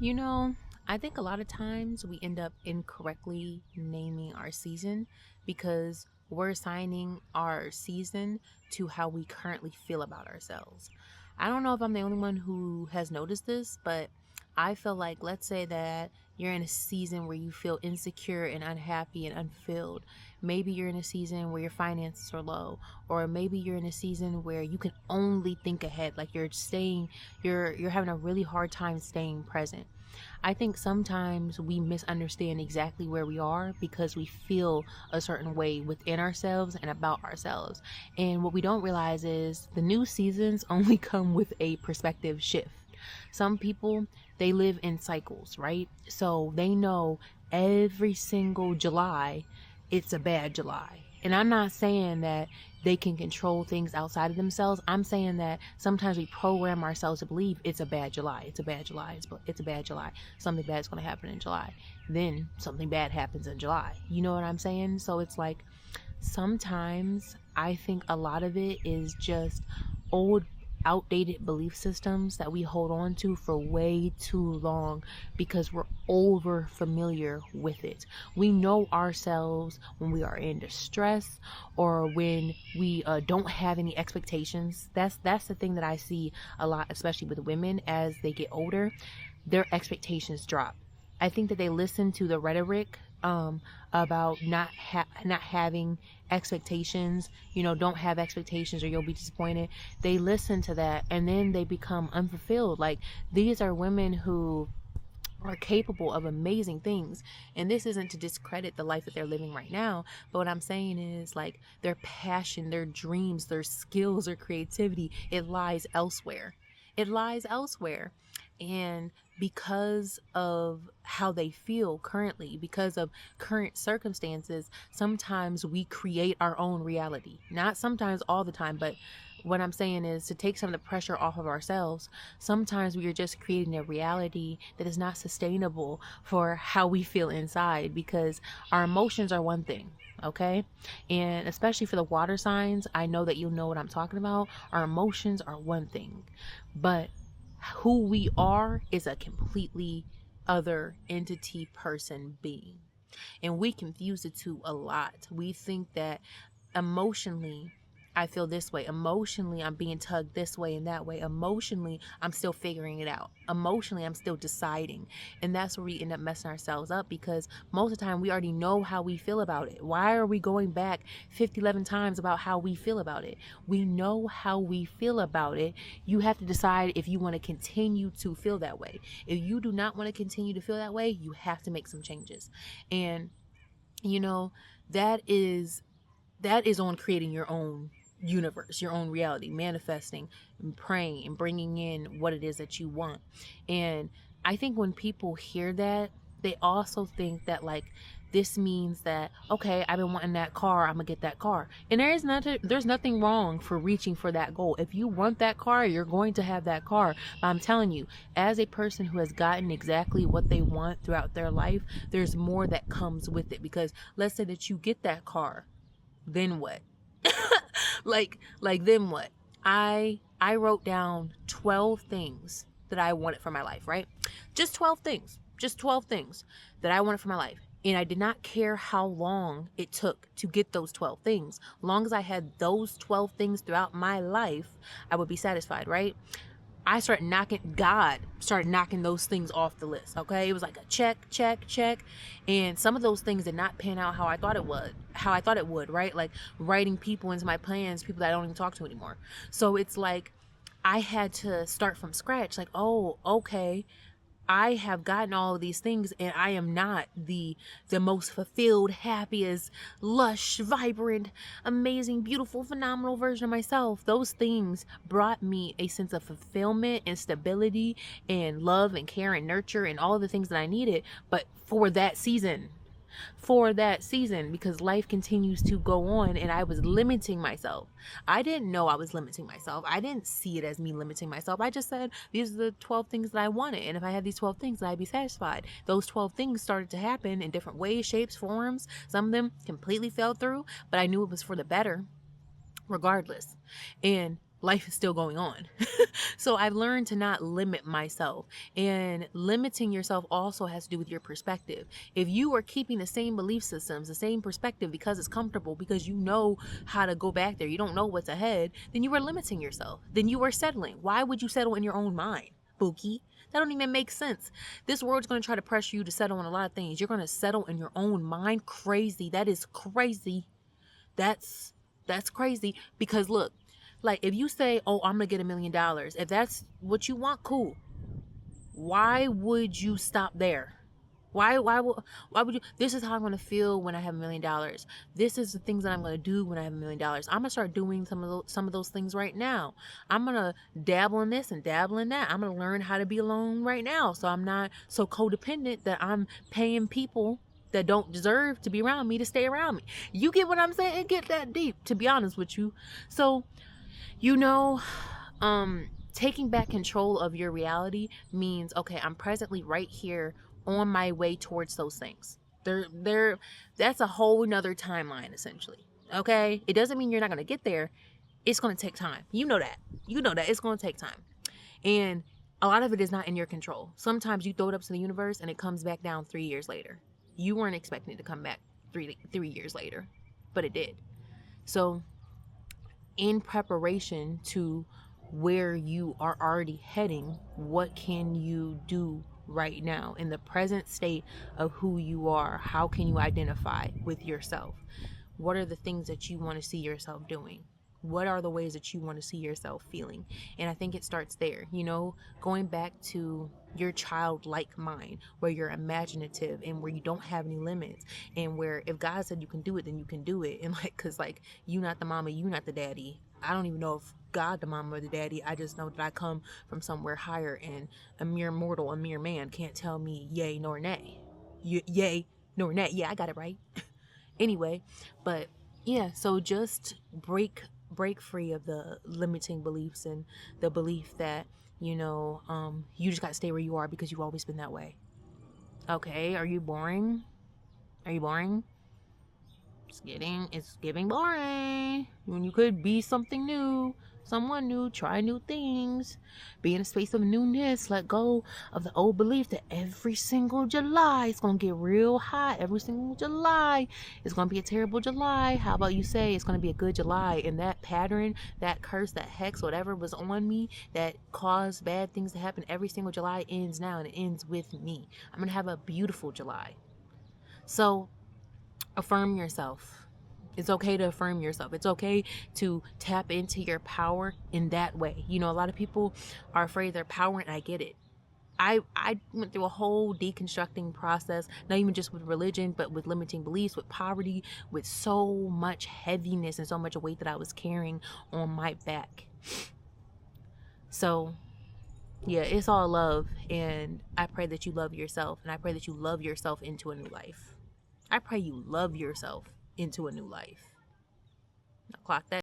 You know, I think a lot of times we end up incorrectly naming our season because we're assigning our season to how we currently feel about ourselves. I don't know if I'm the only one who has noticed this, but I feel like, let's say that you're in a season where you feel insecure and unhappy and unfilled. Maybe you're in a season where your finances are low, or maybe you're in a season where you can only think ahead, like you're having a really hard time staying present. I think sometimes we misunderstand exactly where we are because we feel a certain way within ourselves and about ourselves. And what we don't realize is the new seasons only come with a perspective shift. Some people, they live in cycles, right? So they know every single July it's a bad July. And I'm not saying that they can control things outside of themselves. I'm saying that sometimes we program ourselves to believe it's a bad July. It's a bad July. It's a bad July. Something bad's going to happen in July. Then something bad happens in July. You know what I'm saying? So it's like sometimes I think a lot of it is just old outdated belief systems that we hold on to for way too long because we're over familiar with it. We know ourselves when we are in distress or when we don't have any expectations. That's the thing that I see a lot, especially with women as they get older. Their expectations drop. I think that they listen to the rhetoric about not having expectations. Don't have expectations or you'll be disappointed. They listen to that and then they become unfulfilled. Like, these are women who are capable of amazing things, and this isn't to discredit the life that they're living right now, but what I'm saying is, like, their passion, their dreams, their skills, their creativity, it lies elsewhere. It lies elsewhere. And because of how they feel currently, because of current circumstances, sometimes we create our own reality. Not sometimes, all the time, but what I'm saying is to take some of the pressure off of ourselves. Sometimes we are just creating a reality that is not sustainable for how we feel inside, because our emotions are one thing, okay? And especially for the water signs, I know that you'll know what I'm talking about. Our emotions are one thing, but who we are is a completely other entity, person, being. And we confuse the two a lot. We think that emotionally I feel this way. Emotionally, I'm being tugged this way and that way. Emotionally, I'm still figuring it out. Emotionally, I'm still deciding. And that's where we end up messing ourselves up, because most of the time we already know how we feel about it. Why are we going back 11 times about how we feel about it? We know how we feel about it. You have to decide if you want to continue to feel that way. If you do not want to continue to feel that way, you have to make some changes. And, you know, that is on creating your own universe, your own reality, manifesting and praying and bringing in what it is that you want. And I think when people hear that, they also think that, like, this means that, okay, I've been wanting that car, I'm gonna get that car. And there's nothing wrong for reaching for that goal. If you want that car, you're going to have that car. But I'm telling you, as a person who has gotten exactly what they want throughout their life, there's more that comes with it. Because let's say that you get that car, then what? like then what? I wrote down 12 things that I wanted for my life, right? Just 12 things. Just 12 things that I wanted for my life. And I did not care how long it took to get those 12 things. Long as I had those 12 things throughout my life, I would be satisfied, right? God started knocking those things off the list. Okay. It was like a check, check, check. And some of those things did not pan out how I thought it would, right? Like writing people into my plans, people that I don't even talk to anymore. So it's like I had to start from scratch. Like, oh, okay, I have gotten all of these things and I am not the most fulfilled, happiest, lush, vibrant, amazing, beautiful, phenomenal version of myself. Those things brought me a sense of fulfillment and stability and love and care and nurture and all of the things that I needed, but for that season, because life continues to go on and I was limiting myself. I didn't know I was limiting myself. I didn't see it as me limiting myself. I just said, these are the 12 things that I wanted. And if I had these 12 things, then I'd be satisfied. Those 12 things started to happen in different ways, shapes, forms. Some of them completely fell through, but I knew it was for the better regardless. And life is still going on. So I've learned to not limit myself. And limiting yourself also has to do with your perspective. If you are keeping the same belief systems, the same perspective because it's comfortable, because you know how to go back there, you don't know what's ahead, then you are limiting yourself. Then you are settling. Why would you settle in your own mind, Bookie? That don't even make sense. This world's going to try to pressure you to settle on a lot of things. You're going to settle in your own mind. Crazy. That is crazy. That's crazy. Because look, like if you say, oh, I'm gonna get $1 million, if that's what you want, cool. Why would you stop there? Why would you? This is how I'm gonna feel when I have $1 million. This is the things that I'm gonna do when I have $1 million. I'm gonna start doing some of those things right now. I'm gonna dabble in this and dabble in that. I'm gonna learn how to be alone right now, so I'm not so codependent that I'm paying people that don't deserve to be around me to stay around me. You get what I'm saying? It get that deep, to be honest with you. So, you know, taking back control of your reality means, okay, I'm presently right here on my way towards those things. That's a whole nother timeline, essentially. Okay? It doesn't mean you're not going to get there. It's going to take time. You know that. It's going to take time. And a lot of it is not in your control. Sometimes you throw it up to the universe and it comes back down 3 years later. You weren't expecting it to come back 3 years later, but it did. So in preparation to where you are already heading, what can you do right now in the present state of who you are? How can you identify with yourself? What are the things that you want to see yourself doing? What are the ways that you want to see yourself feeling? And I think it starts there, going back to your childlike mind, where you're imaginative and where you don't have any limits, and where if God said you can do it, then you can do it. And because you not the mama, you not the daddy. I don't even know if God the mama or the daddy. I just know that I come from somewhere higher, and a mere mortal, a mere man can't tell me yay nor nay. Yay nor nay. Yeah, I got it right. Anyway, but yeah, so just break free of the limiting beliefs and the belief that you just got to stay where you are because you've always been that way. Okay, are you boring? It's getting boring when you could be something new, someone new, try new things, be in a space of newness, let go of the old belief that every single July it's gonna get real hot. Every single July it's gonna be a terrible July. How about you say it's gonna be a good July? And that pattern, that curse, that hex, whatever was on me that caused bad things to happen every single July ends now, and it ends with me. I'm gonna have a beautiful July. So affirm yourself. It's okay to affirm yourself. It's okay to tap into your power in that way. A lot of people are afraid of their power, and I get it. I went through a whole deconstructing process, not even just with religion, but with limiting beliefs, with poverty, with so much heaviness and so much weight that I was carrying on my back. So yeah, it's all love, and I pray that you love yourself, and I pray that you love yourself into a new life. I pray you love yourself into a new life. Now clock that.